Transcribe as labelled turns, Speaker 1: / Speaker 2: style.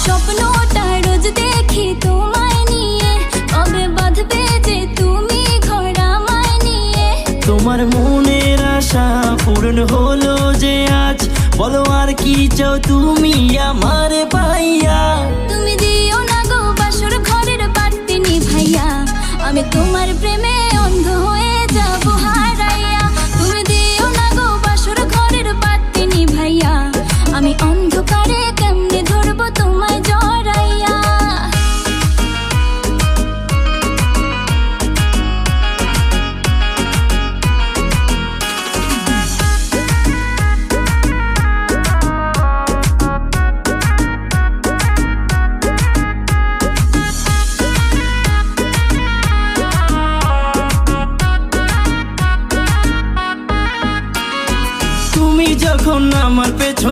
Speaker 1: স্বপ্নটা রোজ দেখি তোমায় নিয়ে, কবে বাঁধবে যে তুমি ঘর আমায় নিয়ে।
Speaker 2: তোমার মনের আশা পূরণ হলো যে আজ, বলো আর কি চাও তুমি আমার পাইয়া।
Speaker 1: তুমি দিও না গো বাসর ঘরের বাতি নিভাইয়া, আমি তোমার প্রেমে অন্ধ হয়ে যাব হারাইয়া। তুমি দিও না গো বাসর ঘরের বাতি নিভাইয়া, আমি অন্ধকারে কেমনে ধরবো তোমায় জড়াইয়া।
Speaker 2: তুমি যখন আমার পেছনে